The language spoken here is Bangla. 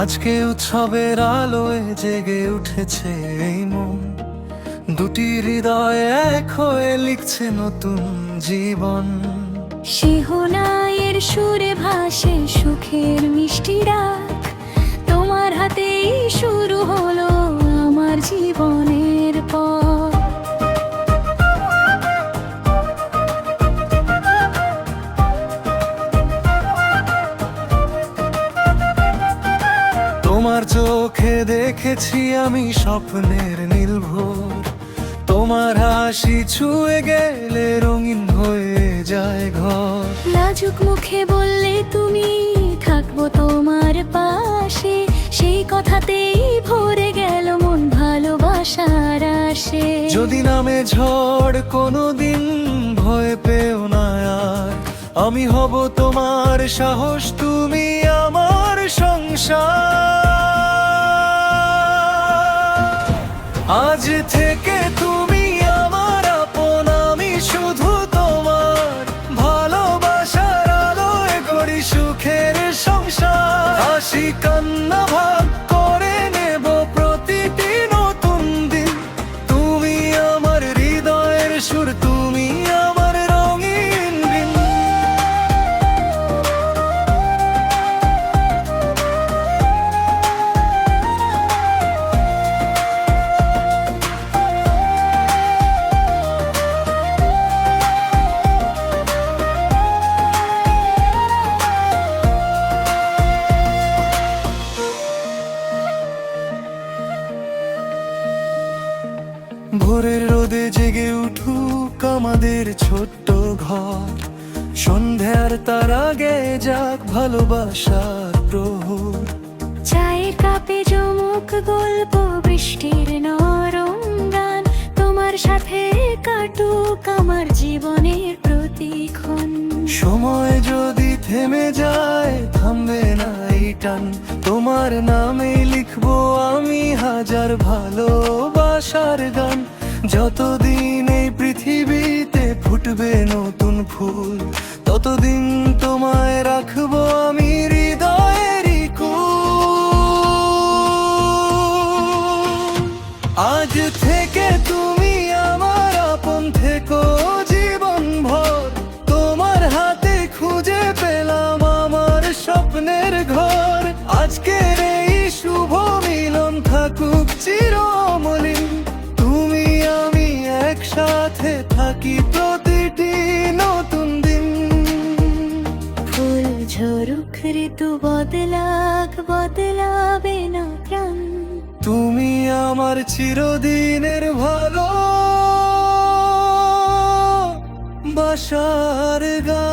আজকে উৎসবের আলোয় জেগে উঠেছে এই মন, দুটি হৃদয় এক হয়ে লিখছে নতুন জীবন। সিংহনায়ের সুরে ভাসে সুখের মিষ্টি ডাক, তোমার হাতেই শুরু হলো আমার জীবনের পথ। তোমার চোখে দেখেছি আমি স্বপ্নের নীলভোর, তোমার হাসি ছুঁয়ে গেলে রঙিন হয়ে যায় ঘর। লাজুক মুখে বললে তুমি থাকবো তোমার পাশে, সেই কথাতেই ভরে গেল মন ভালোবাসার আসে। যদি নামে ঝড় কোনোদিন ভয় পেও না আর, আমি হব তোমার সাহস, তুমি আমার সংসার। আজ থেকে তুমি আমার আপন, আমি শুধু তোমার। ভালোবাসার আলোয় গড়ি সুখের সংসার। হাসি কান্না ভাগ করে নেব প্রতিটি নতুন দিন। তুমি আমার হৃদয়ের সুর, তুমি আমার রঙিন দিন। ভোরের রোদে জেগে উঠুক আমাদের ছোট্ট ঘর, সন্ধ্যার তার আগে যাক ভালোবাসার প্রহর। চায়ের কাপে জমুক গল্প, বৃষ্টির নরম গান, তোমার সাথে কাটুক আমার জীবনের প্রতিক্ষণ। সময় যদি থেমে যায় থামবে না এই টান, তোমার নামে লিখবো আমি হাজার ভালোবাসার গান। যতদিন এই পৃথিবীতে ফুটবে নতুন ফুল, ততদিন তোমায় রাখবো আমি হৃদয়েরই কুল। আজ থেকে তুমি আমার আপন থেকো জীবন ভর, তোমার হাতে খুঁজে পেলাম আমার স্বপ্নের ঘর। আজকের এই শুভ মিলন থাকুক চির অমলিন, তুমি আমি একসাথে থাকি প্রতিটি নতুন দিন। ফুল ঝরুক ঋতু বদলাক, বদলাবে না প্রাণ। তুমি আমার চিরদিনের ভালো বাসার গান।